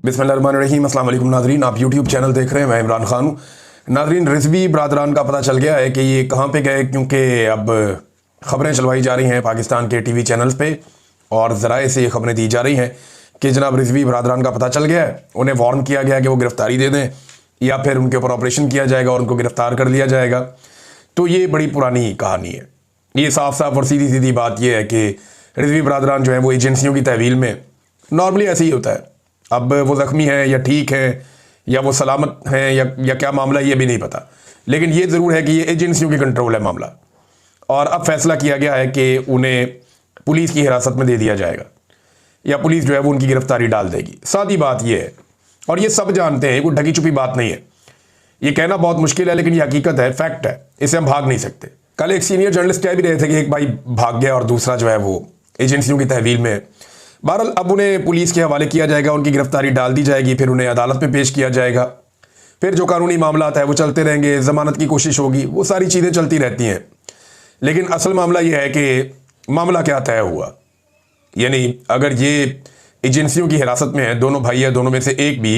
बिस्मिल्लाहिर्रहमानिर्रहीम। अस्सलाम वालेकुम नाजरीन, आप यूट्यूब चैनल देख रहे हैं, मैं इमरान खान हूँ। नाजरीन, रिजवी बरादरान का पता चल गया है कि ये कहाँ पे गए, क्योंकि अब ख़बरें चलवाई जा रही हैं पाकिस्तान के टीवी चैनल्स पे और ज़राए से ये खबरें दी जा रही हैं कि जनाब रिजवी बरादरान का पता चल गया है। उन्हें वार्न किया गया कि वो गिरफ्तारी दे दें या फिर उनके ऊपर ऑपरेशन किया जाएगा और उनको गिरफ्तार कर लिया जाएगा। तो ये बड़ी पुरानी कहानी है। ये साफ साफ और सीधी सीधी बात यह है कि रिजवी बरादरान जो है वो एजेंसियों की तहवील में नॉर्मली ऐसे ही होता है। अब वो ज़ख्मी हैं या ठीक हैं या वो सलामत हैं या क्या मामला ये भी नहीं पता, लेकिन ये ज़रूर है कि ये एजेंसियों की कंट्रोल है मामला। और अब फैसला किया गया है कि उन्हें पुलिस की हिरासत में दे दिया जाएगा या पुलिस जो है वो उनकी गिरफ्तारी डाल देगी। सादी बात ये है और ये सब जानते हैं, कोई ढकी छुपी बात नहीं है। ये कहना बहुत मुश्किल है लेकिन ये हकीकत है, फैक्ट है, इसे हम भाग नहीं सकते। कल एक सीनियर जर्नलिस्ट कह भी रहे थे कि एक भाई भाग गया और दूसरा जो है वो एजेंसियों की तहवील में। बहरहाल अब उन्हें पुलिस के हवाले किया जाएगा, उनकी गिरफ्तारी डाल दी जाएगी, फिर उन्हें अदालत में पेश किया जाएगा, फिर जो कानूनी मामला है वो चलते रहेंगे, ज़मानत की कोशिश होगी, वो सारी चीज़ें चलती रहती हैं। लेकिन असल मामला ये है कि मामला क्या तय हुआ, यानी अगर ये एजेंसियों की हिरासत में है, दोनों भाई है, दोनों में से एक भी,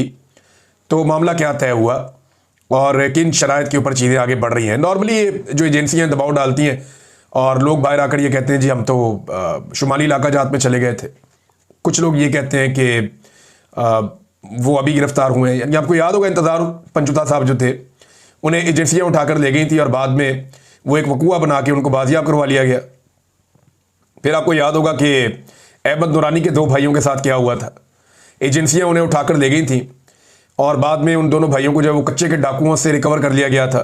तो मामला क्या तय हुआ और किन शराइत के ऊपर चीज़ें आगे बढ़ रही हैं। नॉर्मली ये जो एजेंसियाँ दबाव डालती हैं और लोग बाहर आकर ये कहते हैं जी हम तो शुमाली इलाका जात में चले गए थे। कुछ लोग ये कहते हैं कि वो अभी गिरफ्तार हुए हैं। यानी आपको याद होगा इंतज़ार पंचुता साहब जो थे, उन्हें एजेंसियां उठाकर ले गई थी और बाद में वो एक वकूआ बना के उनको बाजियाब करवा लिया गया। फिर आपको याद होगा कि अहमद नूरानी के दो भाइयों के साथ क्या हुआ था। एजेंसियां उन्हें उठाकर ले गई थी और बाद में उन दोनों भाइयों को जो वो कच्चे के डाकुओं से रिकवर कर लिया गया था।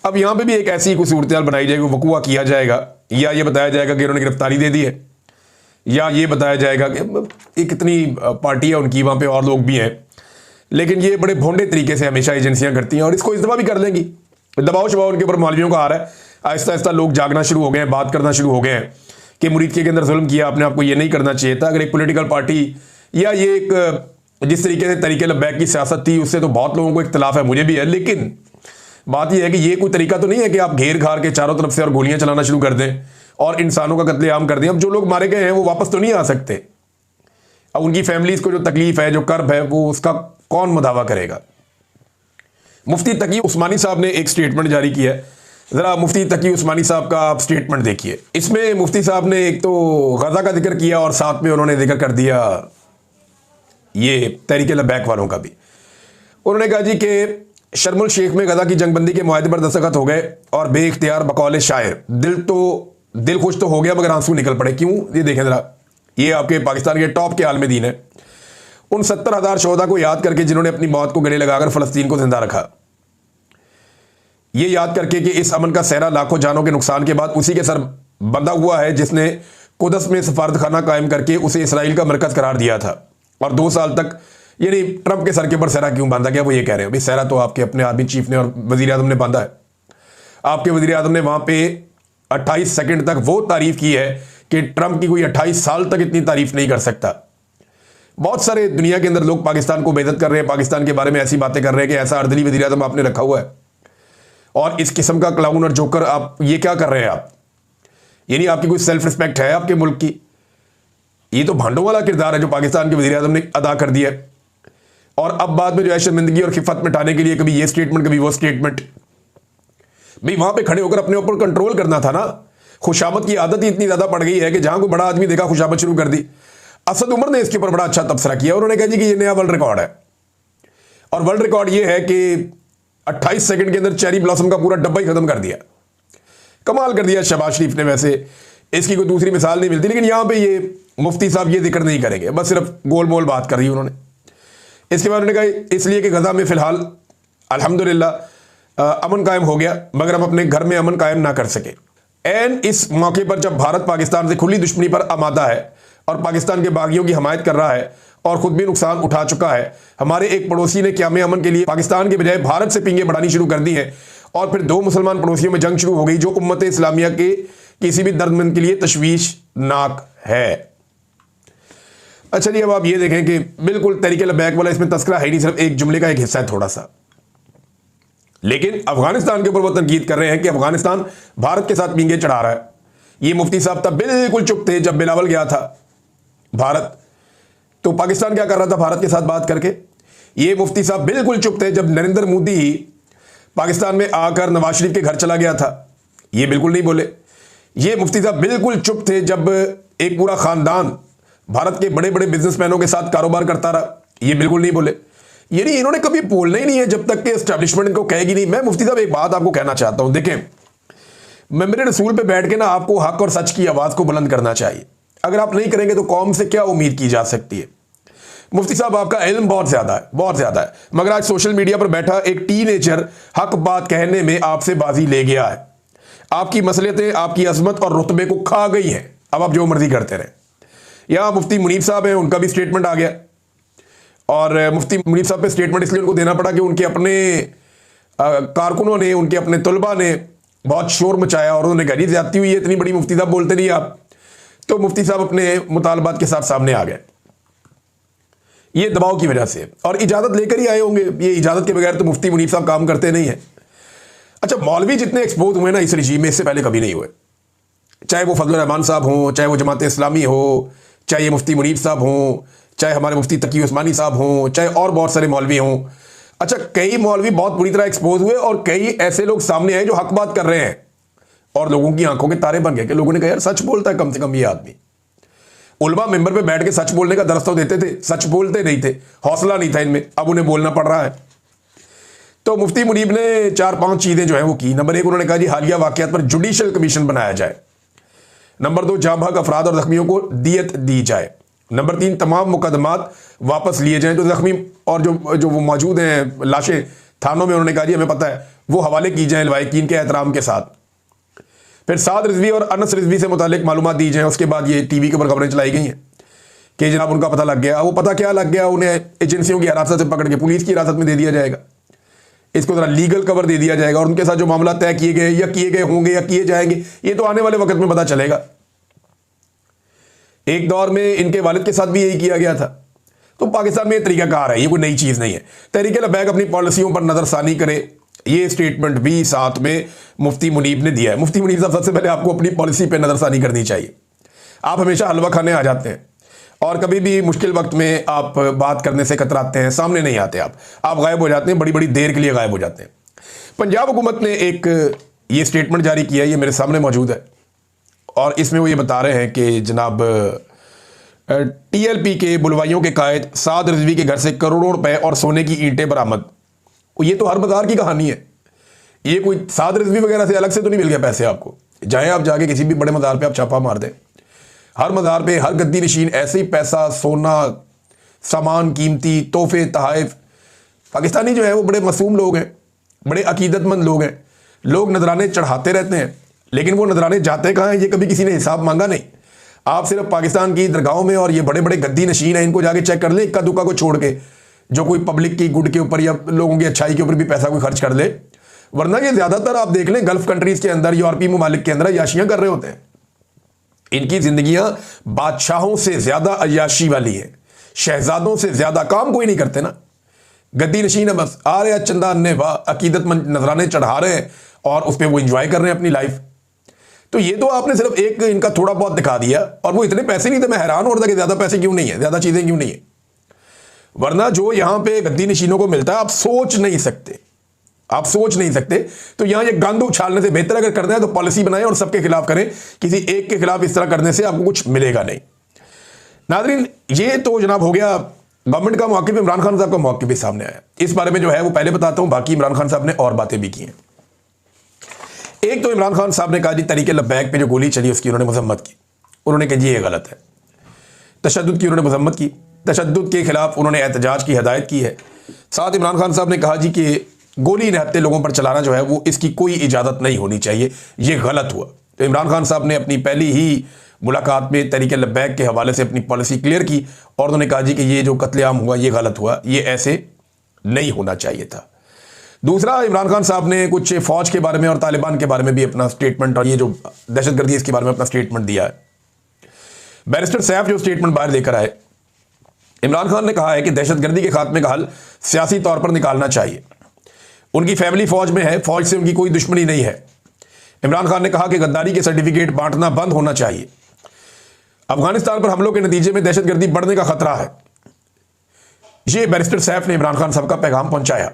अब यहाँ पर भी एक ऐसी कोई सूरत बनाई जाएगी, वकूआ किया जाएगा या ये बताया जाएगा कि उन्होंने गिरफ्तारी दे दी है, या ये बताया जाएगा कि एक कितनी पार्टी है उनकी, वहाँ पे और लोग भी हैं। लेकिन ये बड़े भोंडे तरीके से हमेशा एजेंसियां करती हैं और इसको इस दफ़ा भी कर लेंगी। दबाव शबाव उनके ऊपर मौलवियों का आ रहा है। आहिस्ता आहिस्ता लोग जागना शुरू हो गए हैं, बात करना शुरू हो गए हैं कि मुरीद के अंदर जुल्म किया आपने, आपको ये नहीं करना चाहिए था। अगर एक पॉलिटिकल पार्टी या ये एक जिस तरीके से तरीके लब्बैक की सियासत थी उससे तो बहुत लोगों को इख्तलाफ है, मुझे भी है, लेकिन बात यह है कि ये कोई तरीका तो नहीं है कि आप घेर घार के चारों तरफ से और गोलियां चलाना शुरू कर दें और इंसानों का कत्लेआम कर दें। अब जो लोग मारे गए हैं वो वापस तो नहीं आ सकते। अब उनकी फैमिलीज को जो तकलीफ है, जो कर्ब है, वो उसका कौन मुदावा करेगा। मुफ्ती तकी उस्मानी साहब ने एक स्टेटमेंट जारी किया है। ज़रा मुफ्ती तकी उस्मानी साहब का आप स्टेटमेंट देखिए। इसमें मुफ्ती साहब ने एक तो गज़ा का जिक्र किया और साथ में उन्होंने जिक्र कर दिया ये तहरीक लब्बैक वालों का भी। उन्होंने कहा जी कि शर्मुल शेख में गज़ा की जंगबंदी के मुआहदे पर दस्तखत हो गए और बेइख्तियार बकौल शायर दिल खुश तो हो गया मगर आंसू निकल पड़े। क्यों, ये देखें जरा, ये आपके पाकिस्तान के टॉप के आलम दीन है। उन 70,000 शोहदा को याद करके जिन्होंने अपनी मौत को गले लगाकर फ़लस्तीन को जिंदा रखा, ये याद करके कि इस अमन का सहरा लाखों जानों के नुकसान के बाद उसी के सर बंधा हुआ है जिसने कुदस में सफारतखाना कायम करके उसे इसराइल का मरकज़ करार दिया था और 2 साल तक, यानी ट्रंप के सर के ऊपर सहरा क्यों बांधा गया, वो ये कह रहे हैं भाई सहरा तो आपके अपने आर्मी चीफ ने और वज़ीर आज़म ने बांधा है। आपके वज़ीर आज़म ने वहाँ पे 28 सेकंड तक वो तारीफ की है कि ट्रंप की कोई 28 साल तक इतनी तारीफ नहीं कर सकता। बहुत सारे दुनिया के अंदर लोग पाकिस्तान को बेइज्जत कर रहे हैं, पाकिस्तान के बारे में ऐसी बातें कर रहे हैं कि ऐसा अर्दली वज़ीर आज़म आपने रखा हुआ है और इस किस्म का क्लाउन और जोकर आप ये क्या कर रहे हैं आप, यानी आपकी कोई सेल्फ रिस्पेक्ट है आपके मुल्क की? ये तो भांडों वाला किरदार है जो पाकिस्तान के वज़ीर आज़म ने अदा कर दिया है। और अब बाद में जो है शर्मिंदगी और खिफत मिटाने के लिए कभी ये स्टेटमेंट कभी वो स्टेटमेंट। भाई वहां पे खड़े होकर अपने ऊपर कंट्रोल करना था ना। खुशामद की आदत ही इतनी ज्यादा पड़ गई है कि जहां कोई बड़ा आदमी देखा खुशामद शुरू कर दी। असद उमर ने इसके ऊपर बड़ा अच्छा तबसरा किया। उन्होंने कहा जी कि ये नया वर्ल्ड रिकॉर्ड है और वर्ल्ड रिकॉर्ड ये है कि 28 सेकंड के अंदर चेरी ब्लॉसम का पूरा डब्बा ही खत्म कर दिया। कमाल कर दिया शहबाज शरीफ ने। वैसे इसकी कोई दूसरी मिसाल नहीं मिलती, लेकिन यहां पर ये मुफ्ती साहब ये जिक्र नहीं करेंगे, बस सिर्फ गोल मोल बात कर दी उन्होंने। इसके बाद उन्होंने कहा इसलिए कि गज़ा में फिलहाल अल्हम्दुलिल्लाह अमन कायम हो गया मगर हम अपने घर में अमन कायम ना कर सके। एन इस मौके पर जब भारत पाकिस्तान से खुली दुश्मनी पर आमादा है और पाकिस्तान के बागियों की हमायत कर रहा है और खुद भी नुकसान उठा चुका है, हमारे एक पड़ोसी ने क़याम अमन के लिए पाकिस्तान के बजाय भारत से पिंगे बढ़ानी शुरू कर दी है और फिर 2 मुसलमान पड़ोसियों में जंग शुरू हो गई जो उम्मत इस्लामिया के किसी भी दर्दमंद के लिए तशवीशनाक है। अच्छा जी, अब आप ये देखें कि बिल्कुल तहरीक लब्बैक वाला इसमें तस्करा है नहीं, सिर्फ एक जुमले का एक हिस्सा है थोड़ा सा। लेकिन अफगानिस्तान के ऊपर वो तनकीद कर रहे हैं कि अफगानिस्तान भारत के साथ पींगे चढ़ा रहा है। ये मुफ्ती साहब तब बिल्कुल चुप थे जब बिलावल गया था भारत, तो पाकिस्तान क्या कर रहा था भारत के साथ बात करके? ये मुफ्ती साहब बिल्कुल चुप थे जब नरेंद्र मोदी पाकिस्तान में आकर नवाज शरीफ के घर चला गया था, ये बिल्कुल नहीं बोले। ये मुफ्ती साहब बिल्कुल चुप थे जब एक पूरा खानदान भारत के बड़े बड़े बिजनेसमैनों के साथ कारोबार करता रहा, ये बिल्कुल नहीं बोले। ये नहीं, इन्होंने कभी बोलना ही नहीं है जब तक कि एस्टैब्लिशमेंट इनको कहेगी नहीं। मैं मुफ्ती साहब एक बात आपको कहना चाहता हूं, देखें, मेंबर रसूल पे बैठ के ना आपको हक और सच की आवाज को बुलंद करना चाहिए। अगर आप नहीं करेंगे तो कौम से क्या उम्मीद की जा सकती है? मुफ्ती साहब आपका इल्म बहुत ज्यादा है, बहुत ज्यादा है, मगर आज सोशल मीडिया पर बैठा एक टीनेजर हक बात कहने में आपसे बाजी ले गया है। आपकी मसलियतें आपकी अजमत और रुतबे को खा गई हैं। अब आप जो मर्जी करते रहे। यहां मुफ्ती मुनीब साहब हैं, उनका भी स्टेटमेंट आ गया, और मुफ्ती मुनीब साहब पे स्टेटमेंट इसलिए उनको देना पड़ा कि उनके अपने कारकुनों ने, उनके अपने तलबा ने बहुत शोर मचाया और उन्होंने कहा जी ज्यादती हुई है, इतनी बड़ी मुफ्ती साहब बोलते नहीं आप। तो मुफ्ती साहब अपने मुतालबात के साथ सामने आ गए, ये दबाव की वजह से, और इजाजत लेकर ही आए होंगे। ये इजाजत के बगैर तो मुफ्ती मुनीब साहब काम करते नहीं है। अच्छा, मौलवी जितने एक्सपोज हुए ना इस रिजीम में, इससे पहले कभी नहीं हुए। चाहे वो फजल रहमान साहब हों, चाहे वो जमात इस्लामी हो, चाहे ये मुफ्ती मुनीब साहब हों, चाहे हमारे मुफ्ती तकी उस्मानी साहब हों, चाहे और बहुत सारे मौलवी हों। अच्छा, कई मौलवी बहुत बुरी तरह एक्सपोज हुए और कई ऐसे लोग सामने आए जो हक बात कर रहे हैं और लोगों की आंखों के तारे बन गए कि लोगों ने कहा यार सच बोलता है कम से कम ये आदमी। उलमा मेंबर पे बैठ के सच बोलने का दरस तो देते थे, सच बोलते नहीं थे, हौसला नहीं था इनमें, अब उन्हें बोलना पड़ रहा है। तो मुफ्ती मुनीब ने 4-5 चीजें जो है वो की। नंबर 1, उन्होंने कहा जी हालिया वाकयात पर जुडिशियल कमीशन बनाया जाए। नंबर 2, जाँ भाग अफराद और जख्मियों को दियत दी जाए। नंबर 3, तमाम मुकदमात वापस लिए जाएं, तो जख्मी और जो वो मौजूद हैं लाशें थानों में, उन्होंने कहा जी हमें पता है, वो हवाले की जाएं लवाहिकीन के एहतराम के साथ। फिर साद रिजवी और अनस रिजवी से मुतालिक मालूमात दी जाएं। उसके बाद ये टीवी के ऊपर खबरें चलाई गई हैं कि जनाब उनका पता लग गया। वो पता क्या लग गया? उन्हें एजेंसियों की हिरासत से पकड़ के पुलिस की हिरासत में दे दिया जाएगा। इसको जरा लीगल कवर दे दिया जाएगा और उनके साथ जो मामला तय किए गए या किए गए होंगे या किए जाएंगे, ये तो आने वाले वक्त में पता चलेगा। एक दौर में इनके वालिद के साथ भी यही किया गया था। तो पाकिस्तान में ये तरीकाकार है, ये कोई नई चीज नहीं है। तहरीक लबैक अपनी पॉलिसियों पर नजरसानी करे, ये स्टेटमेंट भी साथ में मुफ्ती मुनीब ने दिया है। मुफ्ती मुनीब साहब, सबसे पहले आपको अपनी पॉलिसी पे नजरसानी करनी चाहिए। आप हमेशा हलवा खाने आ जाते हैं और कभी भी मुश्किल वक्त में आप बात करने से कतराते हैं, सामने नहीं आते, आप गायब हो जाते हैं, बड़ी बड़ी देर के लिए गायब हो जाते हैं। पंजाब हुकूमत ने एक ये स्टेटमेंट जारी किया, ये मेरे सामने मौजूद है, और इसमें वो ये बता रहे हैं कि जनाब TLP के बुलवाइयों के कायद साद रिजवी के घर से करोड़ों रुपए और सोने की ईंटें बरामद। ये तो हर बाजार की कहानी है। ये कोई साद रिजवी वगैरह से अलग से तो नहीं मिल गया पैसे आपको। जाएं आप जाके किसी भी बड़े मज़ार पे आप छापा मार दें, हर मज़ार पे हर गद्दी नशीन ऐसे ही पैसा, सोना, सामान, कीमती तोहफे, तहाइफ। पाकिस्तानी जो है वो बड़े मासूम लोग हैं, बड़े अकीदतमंद लोग हैं। लोग नजराने चढ़ाते रहते हैं, लेकिन वो नजराने जाते कहाँ हैं ये कभी किसी ने हिसाब मांगा नहीं। आप सिर्फ पाकिस्तान की दरगाहों में और ये बड़े बड़े गद्दी नशीन हैं, इनको जाके चेक कर ले, इक्का दुक्का को छोड़ के, जो कोई पब्लिक की गुड के ऊपर या लोगों की अच्छाई के ऊपर भी पैसा कोई खर्च कर ले। वरना ये ज्यादातर आप देख लें गल्फ कंट्रीज के अंदर, यूरोपीय ममालिक के अंदर अयाशियां कर रहे होते हैं। इनकी जिंदगियां बादशाहों से ज्यादा अयाशी वाली है, शहजादों से ज्यादा। काम कोई नहीं करते ना, गद्दी नशीन है बस, आ रहे चंदा अन्ने वाह, अकीदतमंद नजराने चढ़ा रहे हैं और उस पर वो इंजॉय कर रहे हैं अपनी लाइफ। तो ये तो आपने सिर्फ एक इनका थोड़ा बहुत दिखा दिया, और वो इतने पैसे नहीं थे। मैं हैरान हो रहा था कि ज्यादा पैसे क्यों नहीं है, ज्यादा चीजें क्यों नहीं है। वरना जो यहां पे गद्दी नशीनों को मिलता है आप सोच नहीं सकते, आप सोच नहीं सकते। तो यहां ये गंद उछालने से बेहतर अगर करना है तो पॉलिसी बनाएं और सबके खिलाफ करें। किसी एक के खिलाफ इस तरह करने से आपको कुछ मिलेगा नहीं। नाज़रीन, ये तो जनाब हो गया गवर्नमेंट का मौक़िफ़। इमरान खान साहब का मौक़िफ़ भी सामने आया, इस बारे में जो है वो पहले बताता हूं। बाकी इमरान खान साहब ने और बातें भी की हैं। एक तो इमरान खान साहब ने कहा जी तहरीक लबैक पे जो गोली चली उसकी उन्होंने मजम्मत की। उन्होंने कहा जी ये गलत है। तशद्दुद की उन्होंने मजम्मत की, तशद्दुद के खिलाफ उन्होंने एहतजाज की हदायत की है। साथ इमरान खान साहब ने कहा जी कि गोली निहत्ते लोगों पर चलाना जो है वो इसकी कोई इजाज़त नहीं होनी चाहिए, ये गलत हुआ। तो इमरान खान साहब ने अपनी पहली ही मुलाकात में तहरीक लबैक के हवाले से अपनी पॉलिसी क्लियर की और उन्होंने कहा जी कि ये जो कत्लेआम हुआ ये गलत हुआ, ये ऐसे नहीं होना चाहिए था। दूसरा, इमरान खान साहब ने कुछ फौज के बारे में और तालिबान के बारे में भी अपना स्टेटमेंट, और ये जो दहशतगर्दी इसके बारे में अपना स्टेटमेंट दिया है। बैरिस्टर सैफ जो स्टेटमेंट बाहर लेकर आए, इमरान खान ने कहा है कि दहशतगर्दी के खात्मे का हल सियासी तौर पर निकालना चाहिए। उनकी फैमिली फौज में है, फौज से उनकी कोई दुश्मनी नहीं है। इमरान खान ने कहा कि गद्दारी के सर्टिफिकेट बांटना बंद होना चाहिए। अफगानिस्तान पर हमलों के नतीजे में दहशतगर्दी बढ़ने का खतरा है। ये बैरिस्टर सैफ ने इमरान खान साहब का पैगाम पहुंचाया।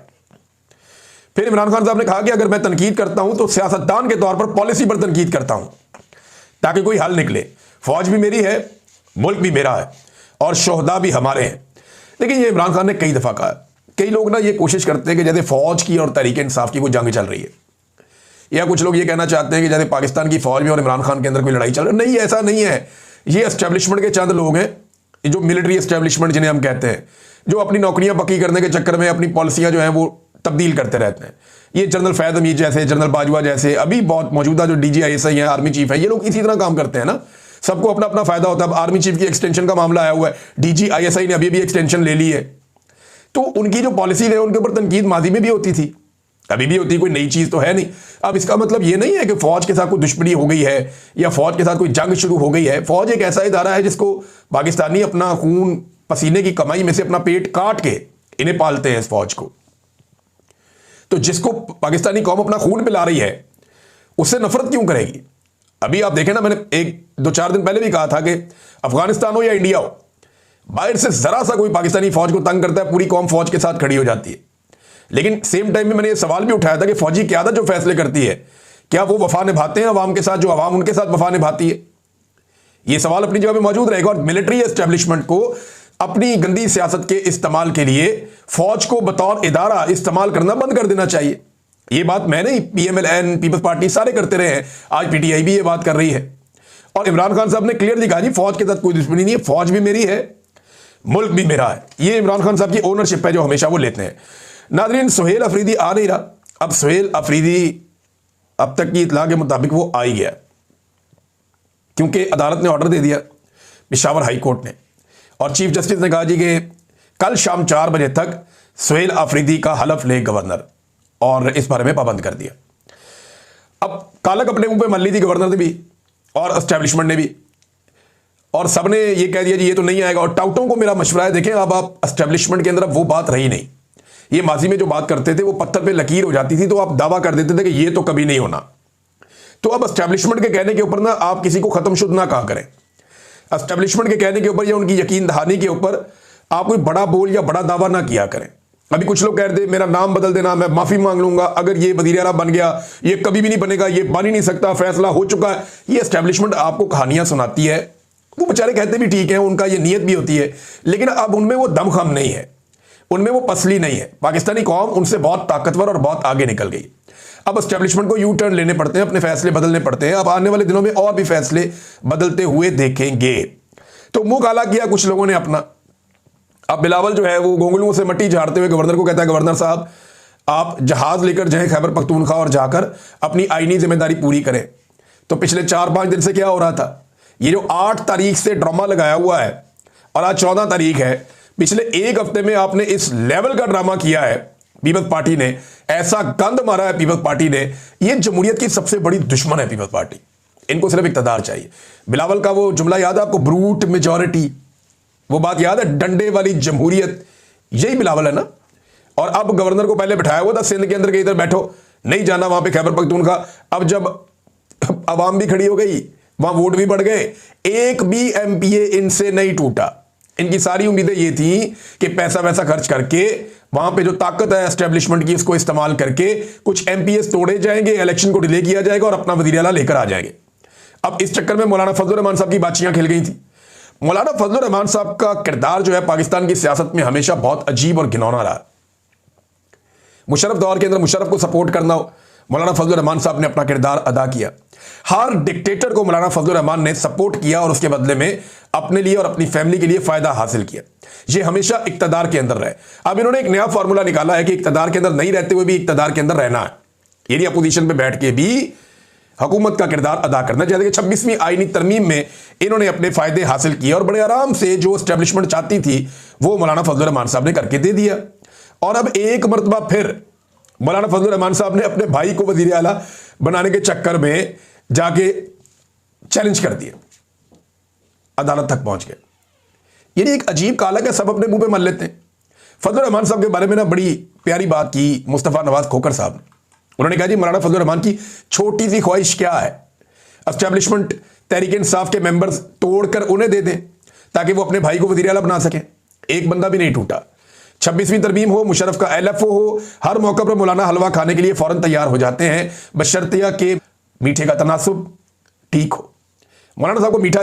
फिर इमरान खान साहब ने कहा कि अगर मैं तनकीद करता हूं तो सियासतदान के तौर पर पॉलिसी पर तनकीद करता हूं ताकि कोई हल निकले। फौज भी मेरी है, मुल्क भी मेरा है और शोहदा भी हमारे हैं। लेकिन ये इमरान खान ने कई दफा कहा। कई लोग ना ये कोशिश करते हैं कि जैसे फौज की और तहरीक इंसाफ की कोई जंग चल रही है, या कुछ लोग ये कहना चाहते हैं कि जैसे पाकिस्तान की फौज में और इमरान खान के अंदर कोई लड़ाई चल रही है। नहीं, ऐसा नहीं है। ये एस्टेब्लिशमेंट के चंद लोग हैं, जो मिलिट्री एस्टेब्लिशमेंट जिन्हें हम कहते हैं, जो अपनी नौकरियां पक्की करने के चक्कर में अपनी पॉलिसियां जो हैं वो तब्दील करते रहते हैं। ये जनरल फैद हमीद जैसे, जनरल बाजवा जैसे, अभी बहुत मौजूदा जो DGISI है, आर्मी चीफ है, ये लोग इसी तरह काम करते हैं ना। सबको अपना अपना फायदा होता है। अब आर्मी चीफ की एक्सटेंशन का मामला आया हुआ है, DGISI ने अभी भी एक्सटेंशन ले ली है। तो उनकी जो पॉलिसी है उनके ऊपर तनकीद माजी में भी होती थी, अभी भी होती, कोई नई चीज तो है नहीं। अब इसका मतलब ये नहीं है कि फौज के साथ कोई दुश्मनी हो गई है या फौज के साथ कोई जंग शुरू हो गई है। फौज एक ऐसा इदारा है जिसको पाकिस्तानी अपना खून पसीने की कमाई में से अपना पेट काट के इन्हें पालते हैं, इस फौज को। तो जिसको पाकिस्तानी कौम अपना खून पिला रही है उससे नफरत क्यों करेगी? अभी आप देखें ना, मैंने 1-2-4 दिन पहले भी कहा था कि अफगानिस्तान हो या इंडिया हो, बाहर से जरा सा कोई पाकिस्तानी फौज को तंग करता है, पूरी कौम फौज के साथ खड़ी हो जाती है। लेकिन सेम टाइम में मैंने ये सवाल भी उठाया था कि फौजी क़यादत जो फैसले करती है, क्या वो वफा निभाते हैं अवाम के साथ, जो अवाम उनके साथ वफा निभाती है? ये सवाल अपनी जगह पे मौजूद रहेगा। और मिलिट्री एस्टेब्लिशमेंट को अपनी गंदी सियासत के इस्तेमाल के लिए फौज को बतौर इदारा इस्तेमाल करना बंद कर देना चाहिए। ये बात मैं नहीं, PMLN, पीपल्स पार्टी सारे करते रहे हैं, आज PTI भी ये बात कर रही है। और इमरान खान साहब ने क्लियरली कहा, जी फौज के साथ कोई दुश्मनी नहीं है, फौज भी मेरी है, मुल्क भी मेरा है। ये इमरान खान साहब की ओनरशिप है जो हमेशा वो लेते हैं। नाज़रीन, सुहेल अफरीदी आ नहीं रहा। अब सुहेल अफरीदी अब तक की इतला के मुताबिक वो आ ही गया, क्योंकि अदालत ने ऑर्डर दे दिया, पेशावर हाई कोर्ट ने, और चीफ जस्टिस ने कहा जी कि कल शाम 4 बजे तक सुहेल अफरीदी का हलफ ले गवर्नर, और इस बारे में पाबंद कर दिया। अब कालक अपने मुंह पे मल ली थी गवर्नर ने भी और एस्टेब्लिशमेंट ने भी, और सबने ये कह दिया जी ये तो नहीं आएगा। और टाउटों को मेरा मशवरा है, देखें अब आप एस्टेब्लिशमेंट के अंदर वो बात रही नहीं। ये माजी में जो बात करते थे वो पत्थर पे लकीर हो जाती थी, तो आप दावा कर देते थे कि ये तो कभी नहीं होना। तो अब एस्टेब्लिशमेंट के कहने के ऊपर ना आप किसी को खत्मशुद ना कहा करें। एस्टेब्लिशमेंट के कहने के ऊपर या उनकी यकीन दहानी के ऊपर आप कोई बड़ा बोल या बड़ा दावा ना किया करें। अभी कुछ लोग कह रहे थे मेरा नाम बदल देना, मैं माफी मांग लूंगा अगर ये वज़ीर आला बन गया, ये कभी भी नहीं बनेगा, ये बन ही नहीं सकता, फैसला हो चुका है। ये एस्टेब्लिशमेंट आपको कहानियां सुनाती है। वो बेचारे कहते भी ठीक है, उनका ये नीयत भी होती है, लेकिन अब उनमें वो दमखम नहीं है, उनमें वो पसली नहीं है। पाकिस्तानी कौम उनसे बहुत ताकतवर और बहुत आगे निकल गई। अब एस्टेब्लिशमेंट को यू टर्न लेने पड़ते हैं, अपने फैसले बदलने पड़ते हैं। अब आने वाले दिनों में और भी फैसले बदलते हुए देखेंगे। तो मुंह काला किया कुछ लोगों ने अपना। अब बिलावल जो है वो गोंगलुओं से मट्टी झाड़ते हुए गवर्नर को कहता है, गवर्नर साहब आप जहाज लेकर जाएं खैबर पख्तूनख्वा और जाकर अपनी आईनी जिम्मेदारी पूरी करें। तो पिछले 4-5 दिन से क्या हो रहा था, ये जो 8 तारीख से ड्रामा लगाया हुआ है और आज 14 तारीख है, पिछले 1 हफ्ते में आपने इस लेवल का ड्रामा किया है। पीपल्स पार्टी ने ऐसा गंद मारा है, पीपल्स पार्टी ने, ये जमहूरियत की सबसे बड़ी दुश्मन है पीपल्स पार्टी। इनको सिर्फ इक़्तिदार चाहिए। बिलावल का वो जुमला याद है आपको, ब्रूट मेजॉरिटी, वो बात याद है, डंडे वाली जमहूरियत, यही बिलावल है ना। और अब गवर्नर को पहले बिठाया हुआ था सिंध के अंदर के इधर बैठो, नहीं जाना वहां पे खैबर पख्तूनख्वा। अब जब अवाम भी खड़ी हो गई, वहां वोट भी बढ़ गए, एक भी MPA इनसे नहीं टूटा। इनकी सारी उम्मीदें ये थी कि पैसा वैसा खर्च करके वहां पे जो ताकत है एस्टेब्लिशमेंट की उसको इस्तेमाल करके कुछ MPAs तोड़े जाएंगे, इलेक्शन को डिले किया जाएगा और अपना वज़ीर आला लेकर आ जाएंगे। अब इस चक्कर में मौलाना फजलुर रहमान साहब की बाचियां खिल गई थी। मौलाना फजलुर रहमान साहब का किरदार जो है पाकिस्तान की सियासत में हमेशा बहुत अजीब और घिनौना रहा। मुशर्रफ दौर के अंदर मुशर्रफ को सपोर्ट करना हो, मौलाना फजलुर रहमान साहब ने अपना किरदार अदा किया। हर डिक्टेटर को मौलाना फजलुर रहमान ने सपोर्ट किया और उसके बदले में अपने लिए और अपनी फैमिली के लिए फायदा हासिल किया। ये हमेशा इक्तदार के अंदर रहे। अब इन्होंने एक नया फॉर्मूला निकाला है कि इक्तदार के अंदर नहीं रहते हुए भी इक्तदार के अंदर रहना है, यानी अपोजिशन पे बैठ के भी हुकूमत का किरदार अदा करना। जैसे कि 26वीं आईनी तरमीम में इन्होंने अपने फायदे हासिल किए और बड़े आराम से जो एस्टेब्लिशमेंट चाहती थी वो मौलाना फजलुर रहमान साहब ने करके दे दिया। और अब एक मरतबा फिर मौलाना फजलुर रहमान साहब ने अपने भाई को वज़ीर आला बनाने के चक्कर में जाके चैलेंज कर दिया, अदालत तक पहुंच गए। यानी एक अजीब कालक है, सब अपने मुंह पे मल लेते हैं। फजलुर रहमान साहब के बारे में ना बड़ी प्यारी बात की मुस्तफ़ा नवाज खोकर साहब ने। उन्होंने कहा जी मौलाना फजलुर रहमान की छोटी सी ख्वाहिश क्या है, एस्टेब्लिशमेंट तहरीक इंसाफ के मेंबर्स तोड़कर उन्हें दे दें ताकि वो अपने भाई को वज़ीर आला बना सकें। एक बंदा भी नहीं टूटा। 26वीं तरमीम हो, मुशर्रफ का LFO हो, हर मौके पर मौलाना हलवा खाने के लिए फौरन तैयार हो जाते हैं, बशर्तिया के मीठे का तनासुब ठीक हो। मौलाना साहब को मीठा